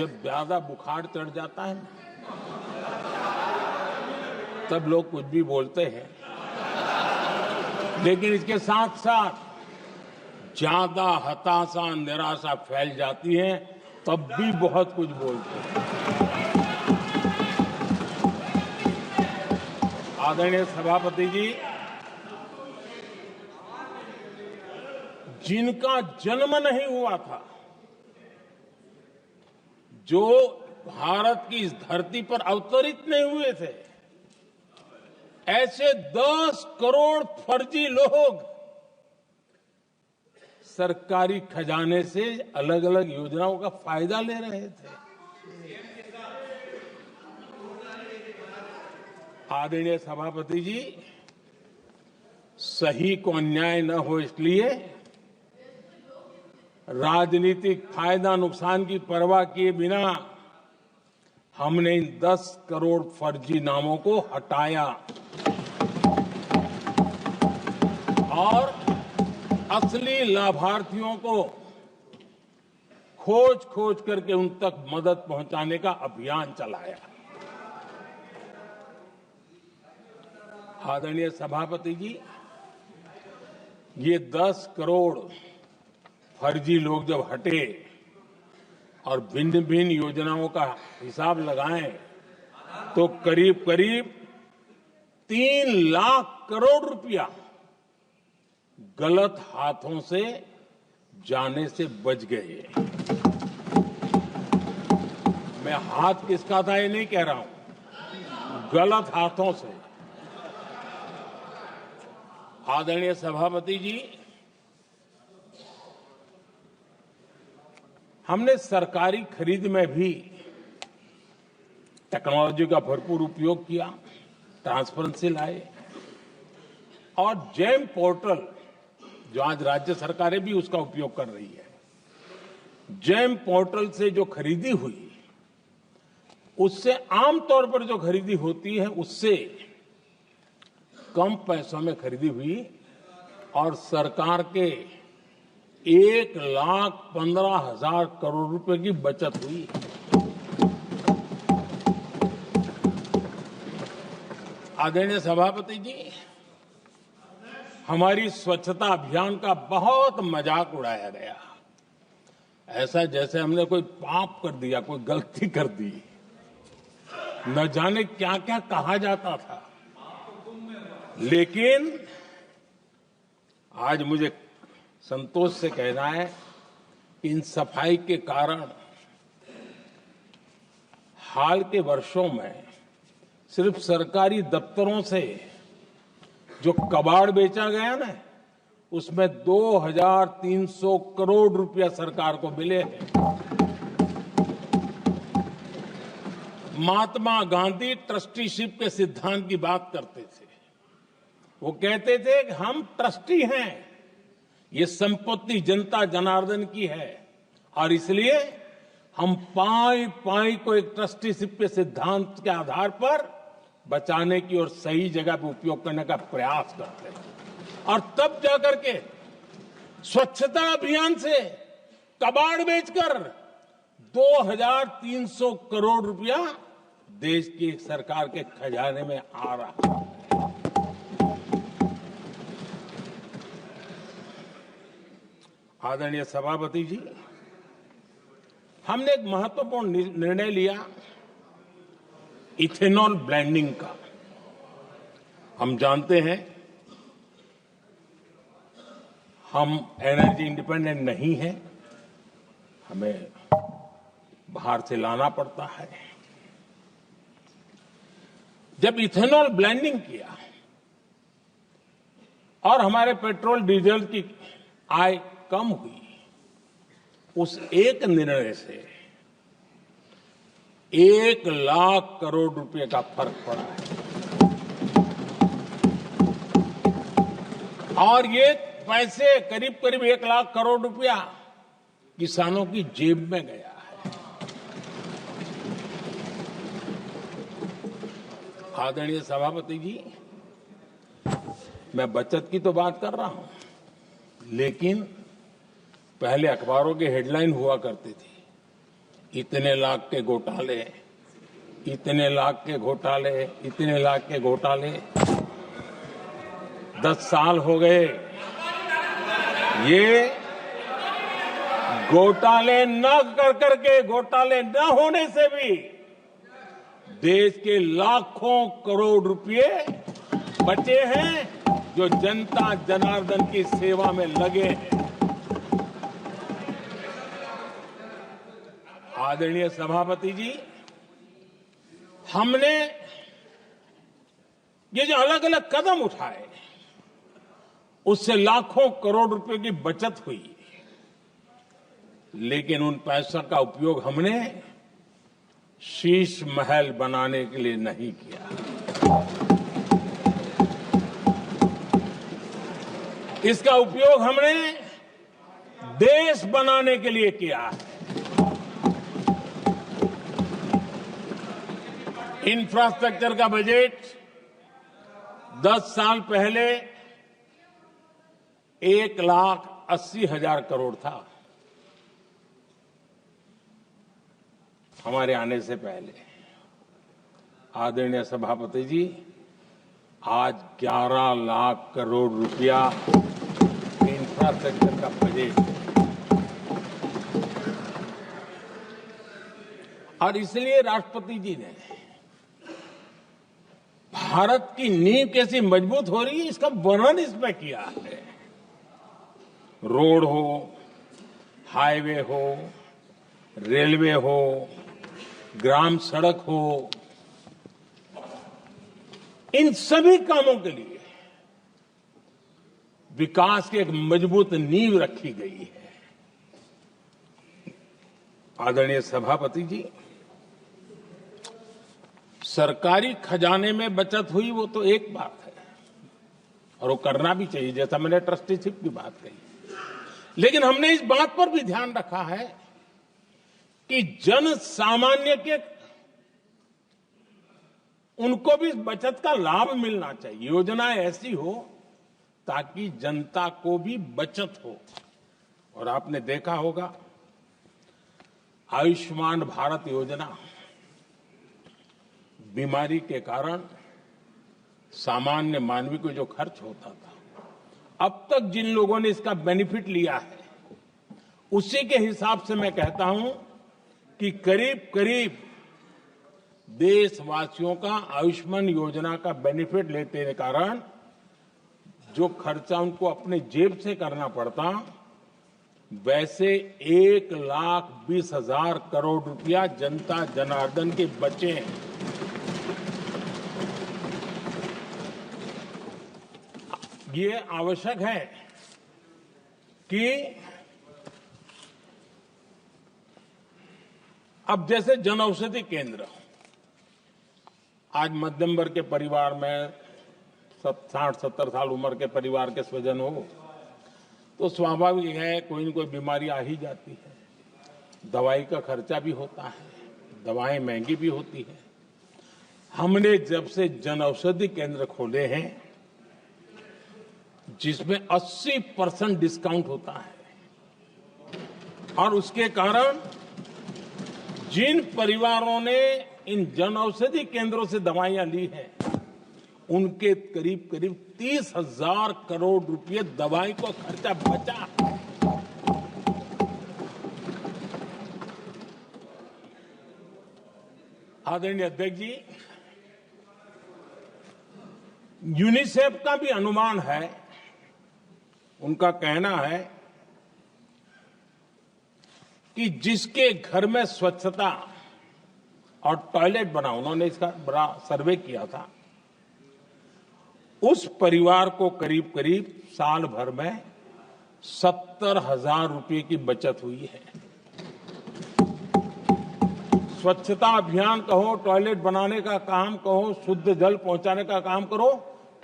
जब ज्यादा बुखार चढ़ जाता है तब लोग कुछ भी बोलते हैं, लेकिन इसके साथ साथ ज्यादा हताशा निराशा फैल जाती है तब भी बहुत कुछ बोलते हैं। आदरणीय सभापति जी, जिनका जन्म नहीं हुआ था, जो भारत की इस धरती पर अवतरित नहीं हुए थे, ऐसे 10 करोड़ फर्जी लोग सरकारी खजाने से अलग अलग योजनाओं का फायदा ले रहे थे। आदरणीय सभापति जी, सही को अन्याय न हो इसलिए राजनीतिक फायदा नुकसान की परवाह किए बिना हमने इन 10 करोड़ फर्जी नामों को हटाया और असली लाभार्थियों को खोज खोज करके उन तक मदद पहुंचाने का अभियान चलाया। आदरणीय सभापति जी, ये 10 करोड़ फर्जी लोग जब हटे और भिन्न भिन्न योजनाओं का हिसाब लगाएं तो करीब करीब 3 लाख करोड़ रुपया गलत हाथों से जाने से बच गए। मैं हाथ किसका था ये नहीं कह रहा हूं, गलत हाथों से। आदरणीय सभापति जी, हमने सरकारी खरीद में भी टेक्नोलॉजी का भरपूर उपयोग किया, ट्रांसपेरेंसी लाए और जेम पोर्टल, जो आज राज्य सरकारें भी उसका उपयोग कर रही है, जेम पोर्टल से जो खरीदी हुई उससे आमतौर पर जो खरीदी होती है उससे कम पैसों में खरीदी हुई और सरकार के 1,15,000 करोड़ रुपए की बचत हुई। आदरणीय सभापति जी, हमारी स्वच्छता अभियान का बहुत मजाक उड़ाया गया, ऐसा जैसे हमने कोई पाप कर दिया, कोई गलती कर दी, न जाने क्या क्या कहा जाता था। लेकिन आज मुझे संतोष से कहना है कि इन सफाई के कारण हाल के वर्षों में सिर्फ सरकारी दफ्तरों से जो कबाड़ बेचा गया ना, उसमें 2,300 करोड़ रुपया सरकार को मिले हैं। महात्मा गांधी ट्रस्टीशिप के सिद्धांत की बात करते थे। वो कहते थे कि हम ट्रस्टी हैं, ये संपत्ति जनता जनार्दन की है और इसलिए हम पाई पाई को एक ट्रस्टीशिप के सिद्धांत के आधार पर बचाने की और सही जगह पर उपयोग करने का प्रयास करते हैं। और तब जाकर के स्वच्छता अभियान से कबाड़ बेचकर 2,300 करोड़ रुपया देश की सरकार के खजाने में आ रहा है। आदरणीय सभापति जी, हमने एक महत्वपूर्ण निर्णय लिया इथेनॉल ब्लेंडिंग का। हम जानते हैं हम एनर्जी इंडिपेंडेंट नहीं है, हमें बाहर से लाना पड़ता है। जब इथेनॉल ब्लेंडिंग किया और हमारे पेट्रोल डीजल की आय कम हुई, उस एक निर्णय से 1 लाख करोड़ रुपए का फर्क पड़ा है। और ये पैसे करीब करीब 1 लाख करोड़ रुपया किसानों की जेब में गया है। आदरणीय सभापति जी, मैं बचत की तो बात कर रहा हूं, लेकिन पहले अखबारों के हेडलाइन हुआ करती थी, इतने लाख के घोटाले, इतने लाख के घोटाले, इतने लाख के घोटाले। 10 साल हो गए। ये घोटाले न कर करके, घोटाले न होने से भी देश के लाखों करोड़ रुपए बचे हैं जो जनता जनार्दन की सेवा में लगे हैं। आदरणीय सभापति जी, हमने ये जो अलग अलग कदम उठाए उससे लाखों करोड़ रुपए की बचत हुई, लेकिन उन पैसों का उपयोग हमने शीश महल बनाने के लिए नहीं किया। इसका उपयोग हमने देश बनाने के लिए किया है। इंफ्रास्ट्रक्चर का बजट 10 साल पहले 1,80,000 करोड़ था, हमारे आने से पहले। आदरणीय सभापति जी, आज 11 लाख करोड़ रुपया इंफ्रास्ट्रक्चर का बजट, और इसलिए राष्ट्रपति जी ने भारत की नींव कैसी मजबूत हो रही है इसका वर्णन इसमें किया है। रोड हो, हाईवे हो, रेलवे हो, ग्राम सड़क हो, इन सभी कामों के लिए विकास की एक मजबूत नींव रखी गई है। आदरणीय सभापति जी, सरकारी खजाने में बचत हुई वो तो एक बात है और वो करना भी चाहिए, जैसा मैंने ट्रस्टीशिप की बात कही, लेकिन हमने इस बात पर भी ध्यान रखा है कि जन सामान्य के उनको भी बचत का लाभ मिलना चाहिए। योजनाएं ऐसी हो ताकि जनता को भी बचत हो। और आपने देखा होगा आयुष्मान भारत योजना, बीमारी के कारण सामान्य मानवी को जो खर्च होता था, अब तक जिन लोगों ने इसका बेनिफिट लिया है उसी के हिसाब से मैं कहता हूं कि करीब करीब देशवासियों का आयुष्मान योजना का बेनिफिट लेने के कारण जो खर्चा उनको अपने जेब से करना पड़ता, वैसे 1,20,000 करोड़ रुपया जनता जनार्दन के बचे हैं। ये आवश्यक है कि अब जैसे जन औषधि केंद्र, आज मध्यम वर्ग के परिवार में 60-70 साल उम्र के परिवार के स्वजन हो तो स्वाभाविक है कोई न कोई बीमारी आ ही जाती है, दवाई का खर्चा भी होता है, दवाएं महंगी भी होती है। हमने जब से जन औषधि केंद्र खोले हैं जिसमें 80% डिस्काउंट होता है, और उसके कारण जिन परिवारों ने इन जन औषधि केंद्रों से दवाइयां ली हैं उनके करीब करीब 30,000 करोड़ रुपए दवाई को खर्चा बचा। आदरणीय अध्यक्ष जी, यूनिसेफ का भी अनुमान है, उनका कहना है कि जिसके घर में स्वच्छता और टॉयलेट बना, उन्होंने इसका बड़ा सर्वे किया था, उस परिवार को करीब करीब साल भर में 70,000 रुपए की बचत हुई है। स्वच्छता अभियान कहो, टॉयलेट बनाने का काम कहो, शुद्ध जल पहुंचाने का काम करो,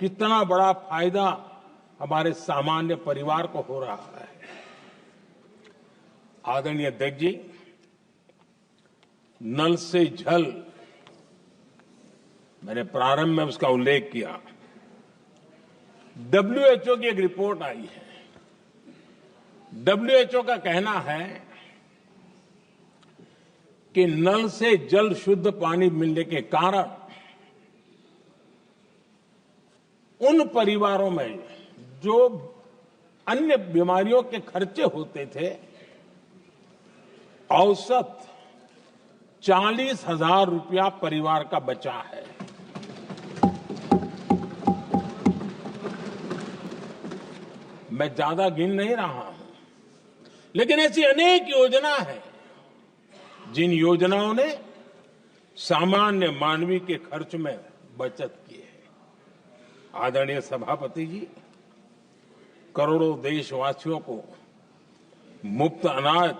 कितना बड़ा फायदा हमारे सामान्य परिवार को हो रहा है। आदरणीय अध्यक्ष जी, नल से जल, मैंने प्रारंभ में उसका उल्लेख किया। WHO की एक रिपोर्ट आई है। WHO का कहना है कि नल से जल शुद्ध पानी मिलने के कारण उन परिवारों में जो अन्य बीमारियों के खर्चे होते थे, औसत 40,000 रुपया परिवार का बचा है। मैं ज्यादा गिन नहीं रहा हूं, लेकिन ऐसी अनेक योजना है जिन योजनाओं ने सामान्य मानवीय के खर्च में बचत की है। आदरणीय सभापति जी, करोड़ों देशवासियों को मुफ्त अनाज